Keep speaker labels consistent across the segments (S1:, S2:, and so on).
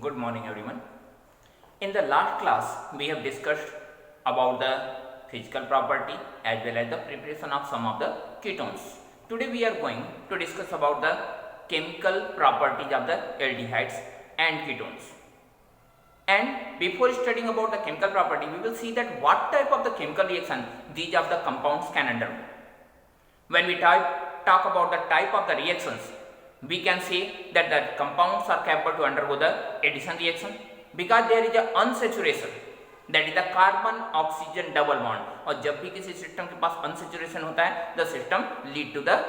S1: Good morning everyone. In the last class we have discussed about the physical property as well as the preparation of some of the ketones. Today we are going to discuss about the chemical properties of the aldehydes and ketones. And before studying about the chemical property, we will see that what type of the chemical reaction these of the compounds can undergo. When we talk about the type of the reactions, we can say that the compounds are capable to undergo the addition reaction because there is a unsaturation, that is the carbon oxygen double bond. और जब भी किसी system के पास unsaturation होता है, the system lead to the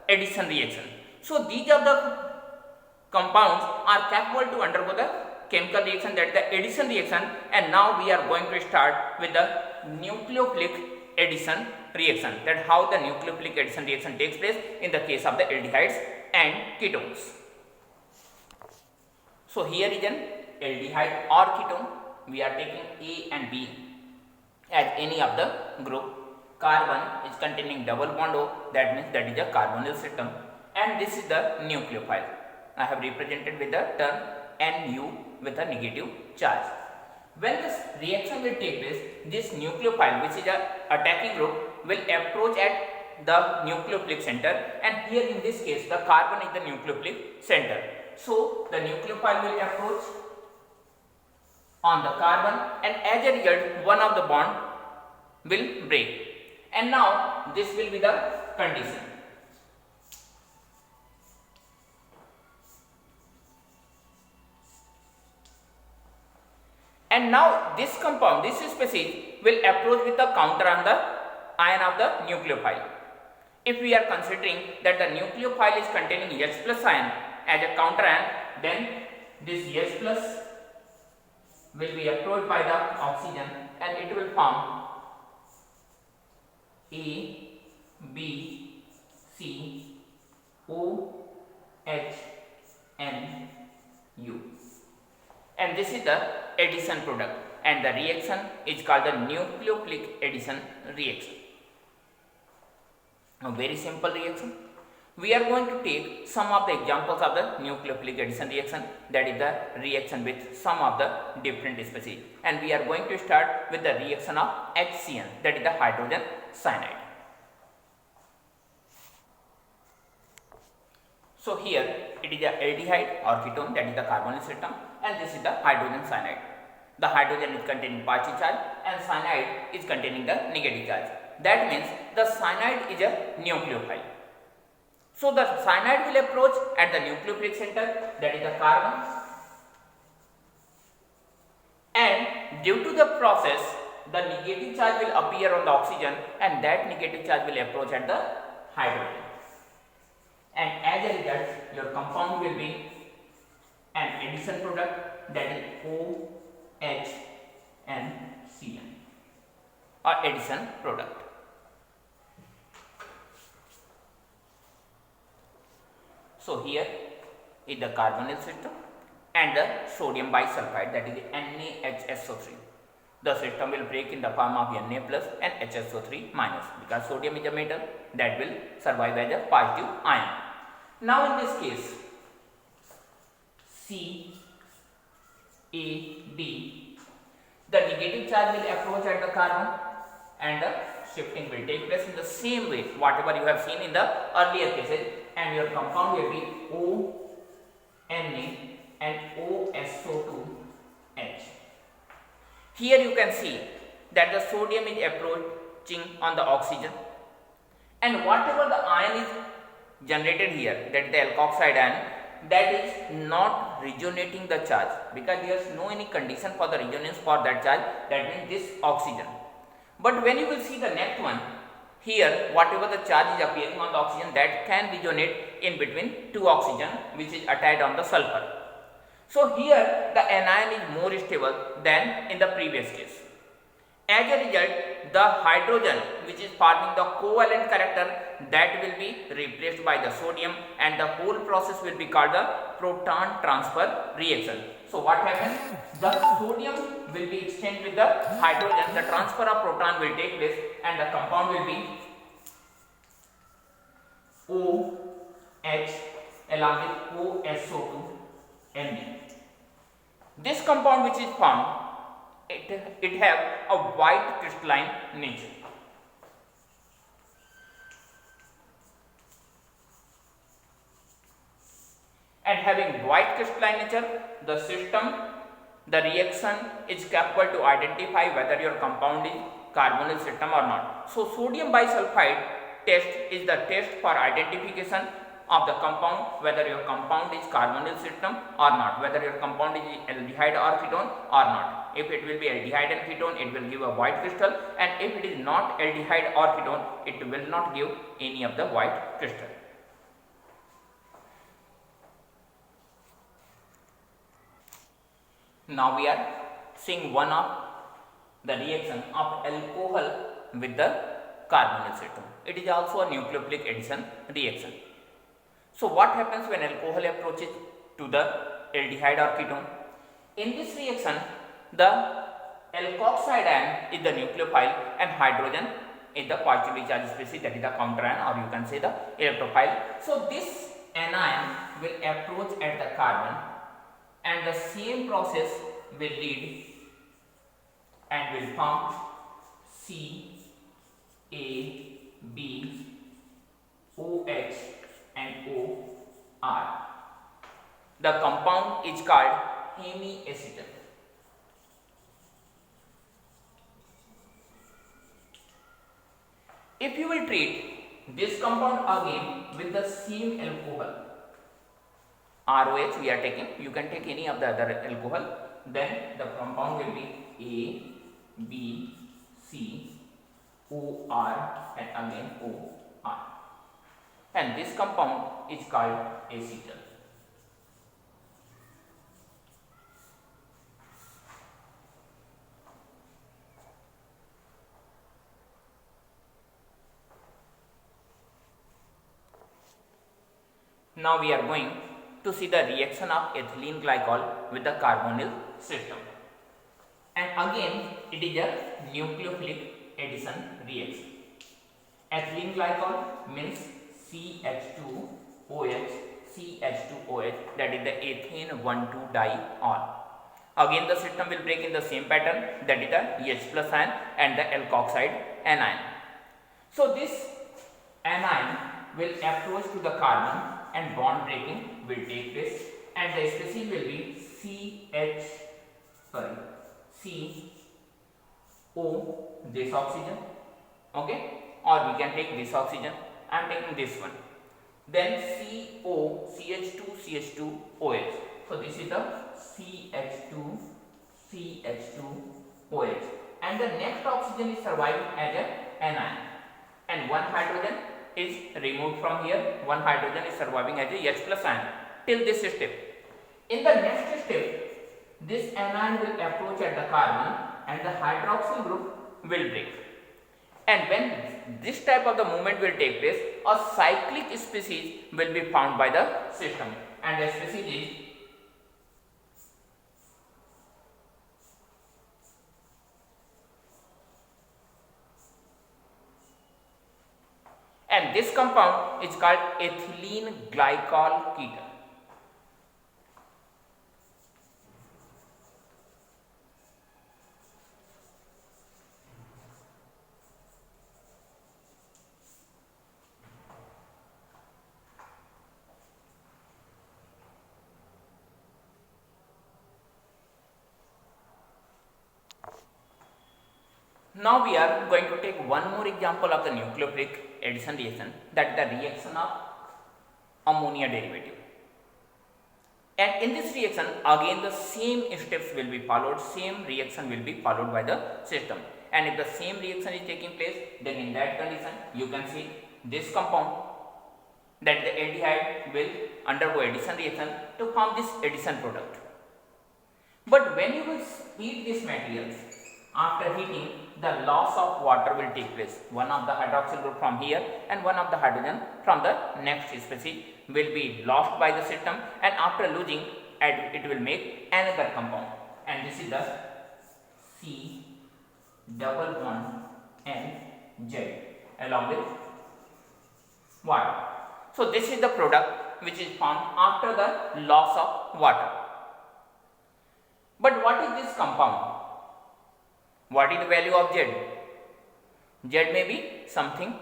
S1: addition reaction. So these of the compounds are capable to undergo the chemical reaction, that is the addition reaction. And now we are going to start with the nucleophilic addition reaction, that how the nucleophilic addition reaction takes place in the case of the aldehydes and ketones. So here is an aldehyde or ketone. We are taking A and B as any of the group. Carbon is containing double bond O, that means that is a carbonyl system, and this is the nucleophile. I have represented with the term Nu with a negative charge. When this reaction will take place, this nucleophile, which is a attacking group, will approach at the nucleophilic center, and here in this case the carbon is the nucleophilic center. So the nucleophile will approach on the carbon, and as a result one of the bond will break, and now this will be the condition. And now this compound, this species will approach with the counter on the ion of the nucleophile. If we are considering that the nucleophile is containing H plus ion as a counter ion, then this H plus will be approached by the oxygen and it will form A, B, C, O, H, N, U. And this is the addition product, and the reaction is called the nucleophilic addition reaction. A very simple reaction. We are going to take some of the examples of the nucleophilic addition reaction, that is the reaction with some of the different species, and we are going to start with the reaction of HCN, that is the hydrogen cyanide. So here it is a aldehyde or ketone, that is the carbonyl system, and this is the hydrogen cyanide. The hydrogen is containing positive charge and cyanide is containing the negative charge. That means the cyanide is a nucleophile. So the cyanide will approach at the nucleophilic center, that is the carbon, and due to the process the negative charge will appear on the oxygen, and that negative charge will approach at the hydrogen, and as a result your compound will be an addition product, that is OH and CN, or addition product. So here is the carbonyl system and the sodium bisulfide, that is NaHSO3. The system will break in the form of Na plus and HSO3 minus, because sodium is a metal that will survive as a positive ion. Now in this case C, A, D, the negative charge will approach at the carbon and the shifting will take place in the same way whatever you have seen in the earlier cases, and your compound will be ONa and OSO2H. Here you can see that the sodium is approaching on the oxygen, and whatever the ion is generated here, that is the alkoxide ion, that is not resonating the charge, because there is no any condition for the resonance for that charge, that means this oxygen. But when you will see the next one, here whatever the charge is appearing on the oxygen, that can resonate in between two oxygen which is attached on the sulfur. So here the anion is more stable than in the previous case. As a result, the hydrogen which is forming the covalent character, that will be replaced by the sodium, and the whole process will be called the proton transfer reaction. So what happens? The sodium will be exchanged with the hydrogen, the transfer of proton will take place, and the compound will be OH along with OSO2 Na. This compound which is formed, it have a white crystalline nature. And having white crystalline nature, the reaction is capable to identify whether your compound is carbonyl system or not. So sodium bisulfide test is the test for identification of the compound, whether your compound is carbonyl system or not, whether your compound is aldehyde or ketone or not. If it will be aldehyde and ketone, it will give a white crystal, and if it is not aldehyde or ketone, it will not give any of the white crystal. Now we are seeing one of the reaction of alcohol with the carbonyl system. It is also a nucleophilic addition reaction. So what happens when alcohol approaches to the aldehyde or ketone? In this reaction, the alkoxide ion is the nucleophile and hydrogen is the positively charged species, that is the counter ion, or you can say the electrophile. So this anion will approach at the carbon, and the same process will lead and will form C, A, B, OH and OR. The compound is called hemiacetal. If you will treat this compound again with the same alcohol, ROH we are taking, you can take any of the other alcohol, then the compound will be A, B, C, OR and again OR. And this compound is called acetal. Now we are going to see the reaction of ethylene glycol with the carbonyl system. And again it is a nucleophilic addition reaction. Ethylene glycol means CH2OH, CH2OH, that is the ethane 1,2 diol. Again the system will break in the same pattern, that is the H plus ion and the alkoxide anion. So this anion will approach to the carbon and bond breaking will take place, and the species will be CO, this oxygen, okay, or we can take this oxygen. I am taking this one. Then CO, CH2OH. So this is the CH2OH, and the next oxygen is surviving as an anion, and one hydrogen is removed from here, one hydrogen is surviving as a H plus ion till this step. In the next step, this anion will approach at the carbon and the hydroxyl group will break. And when this type of the movement will take place, a cyclic species will be found by the system, and the species is and this compound is called ethylene glycol ketone. Now we are going to take one more example of the nucleophilic addition reaction, that is the reaction of ammonia derivative. And in this reaction again the same steps will be followed, same reaction will be followed by the system. And if the same reaction is taking place, then in that condition you can see this compound, that the aldehyde will undergo addition reaction to form this addition product. But when you will heat this material, after heating, the loss of water will take place. One of the hydroxyl group from here and one of the hydrogen from the next species will be lost by the system, and after losing it will make another compound, and this is the C double bond N Z along with water. So this is the product which is formed after the loss of water. But what is this compound? What is the value of Z? Z may be something,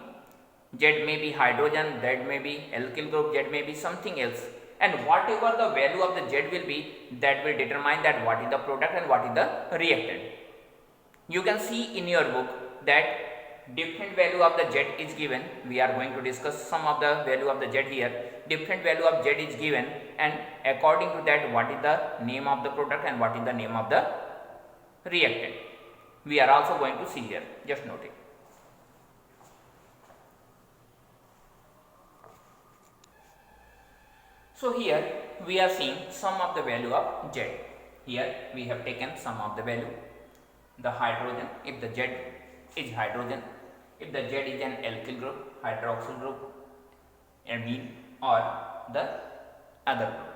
S1: Z may be hydrogen, Z may be alkyl group, Z may be something else, and whatever the value of the Z will be, that will determine that what is the product and what is the reactant. You can see in your book that different value of the Z is given. We are going to discuss some of the value of the Z here. Different value of Z is given, and according to that, what is the name of the product and what is the name of the reactant. We are also going to see here. Just note it. So here we are seeing some of the value of Z. Here we have taken some of the value. The hydrogen, if the Z is hydrogen, if the Z is an alkyl group, hydroxyl group, amine, or the other group.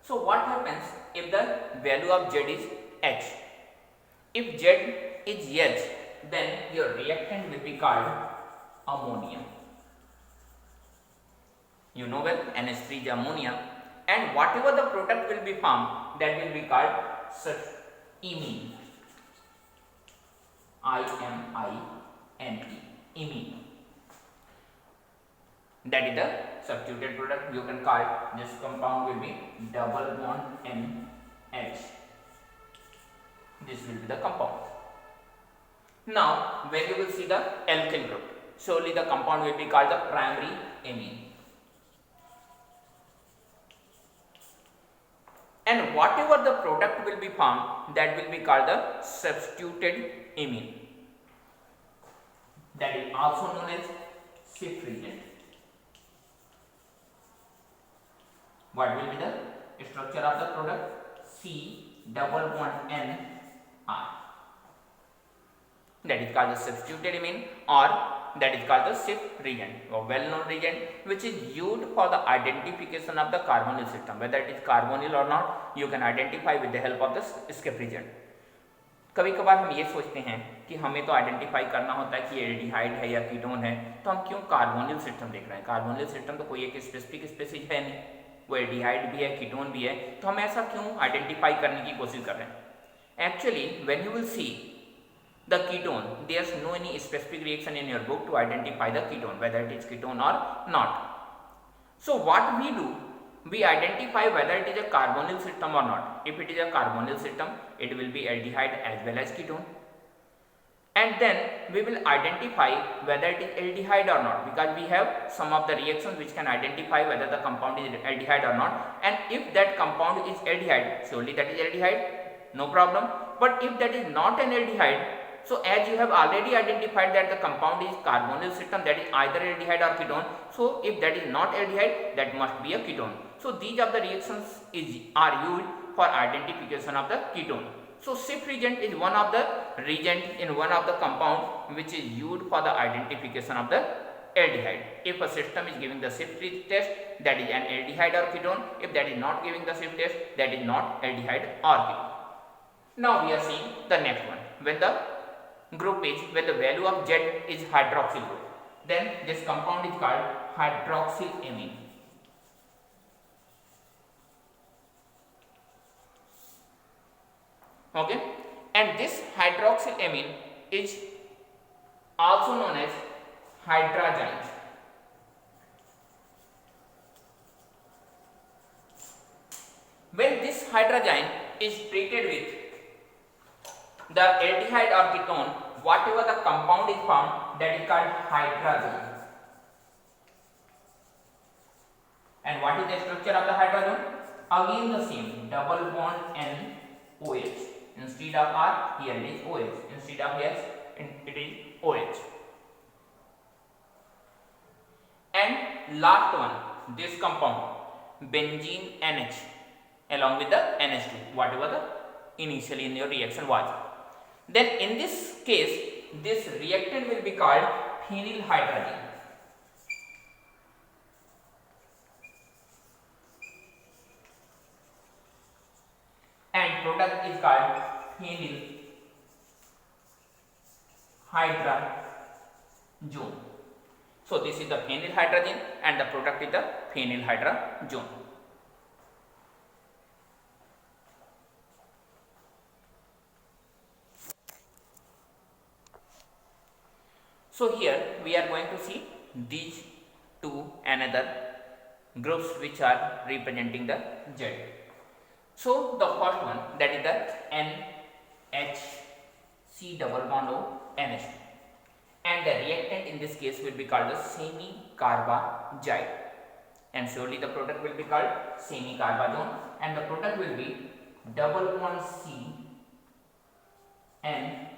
S1: So what happens if the value of Z is H? If Z is H, then your reactant will be called ammonia. You know well, NH3 is ammonia, and whatever the product will be formed, that will be called imine. I-M-I-N-E, imine. That is the substituted product. You can call this compound will be double bond NH. This will be the compound. Now, when you will see the alkyl group, surely the compound will be called the primary amine. And whatever the product will be formed, that will be called the substituted amine. That is also known as shift reagent. What will be the structure of the product? C double bond N R. That is called the substituted amine, or that is called the shift reagent, a well-known reagent which is used for the identification of the carbonyl system. Whether it is carbonyl or not, you can identify with the help of the escape reagent. कभी कभार हम ये सोचते हैं कि हमें तो identify करना होता है कि एल्डिहाइड है या कीटोन है, तो हम क्यों कार्बोनिल सिस्टम देख रहे हैं? कार्बोनिल सिस्टम तो कोई एक स्पेसिफिक स्पीशीज है नहीं, वो एल्डिहाइड भी है, कीटोन भी है, तो हम ऐसा क्यों आइडेंटिफाई करने की कोशिश कर रहे हैं? Actually when you will see the ketone, there's no any specific reaction in your book to identify the ketone, whether it is ketone or not. So what we do, we identify whether it is a carbonyl system or not. If it is a carbonyl system, it will be aldehyde as well as ketone, and then we will identify whether it is aldehyde or not, because we have some of the reactions which can identify whether the compound is aldehyde or not. And if that compound is aldehyde, surely that is aldehyde, no problem. But if that is not an aldehyde, so as you have already identified that the compound is carbonyl system, that is either aldehyde or ketone, so if that is not aldehyde, that must be a ketone. So these are the reactions are used for identification of the ketone. So shift reagent is one of the reagent in one of the compound which is used for the identification of the aldehyde. If a system is giving the shift test, that is an aldehyde or ketone. If that is not giving the shift test, that is not aldehyde or ketone. Now we are seeing the next one. When the group is, when the value of Z is hydroxyl group, then this compound is called hydroxyl amine. Okay, and this hydroxyl amine is also known as hydrazine. When this hydrazine is treated with the aldehyde or ketone, whatever the compound is formed, that is called hydrazine. And what is the structure of the hydrazine? Again the same, double bond N OH. Instead of R, here it is OH. Instead of S, it is OH. And last one, this compound, benzene NH, along with the NH2, whatever the initially in your reaction was. Then in this case, this reactant will be called phenylhydrazine. And product is called phenylhydrazone. So this is the phenylhydrazine and the product is the phenylhydrazone. So here we are going to see these two another groups which are representing the Z. So the first one, that is the NHC double bond O NH, and the reactant in this case will be called the semi-carbazide, and surely the product will be called semi-carbazone, and the product will be double bond C N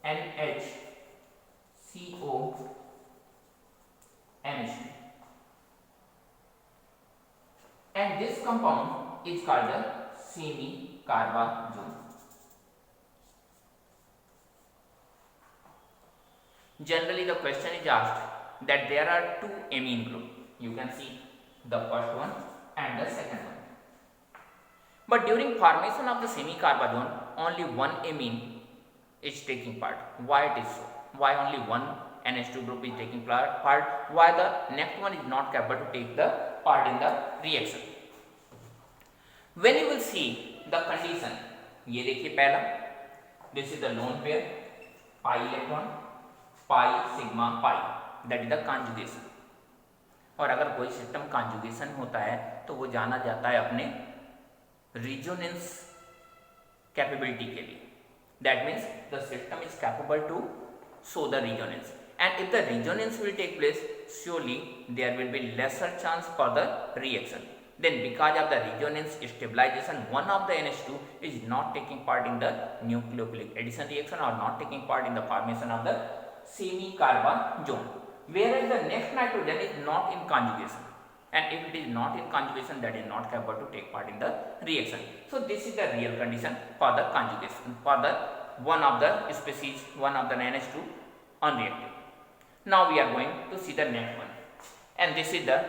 S1: NHCO NH2, and this compound is called the semi-carbazone. Generally the question is asked that there are two amine groups. You can see the first one and the second one. But during formation of the semi-carbazone, only one amine is taking part. Why it is so? Why only one NH2 group is taking part? Why the next one is not capable to take the part in the reaction? When you will see the condition, ये देखिए पहला, this is the lone pair, pi electron, pi sigma pi, that is the conjugation. और अगर कोई system conjugation होता है तो वो जाना जाता है अपने resonance capability के लिए. That means the system is capable to show the resonance, and if the resonance will take place, surely there will be lesser chance for the reaction. Then because of the resonance stabilization, one of the NH2 is not taking part in the nucleophilic addition reaction or not taking part in the formation of the semi-carbazone, whereas the next nitrogen is not in conjugation, and if it is not in conjugation, that is not capable to take part in the reaction. So this is the real condition for the conjugation, for the one of the species, one of the NH2 unreactive. Now we are going to see the next one, and this is the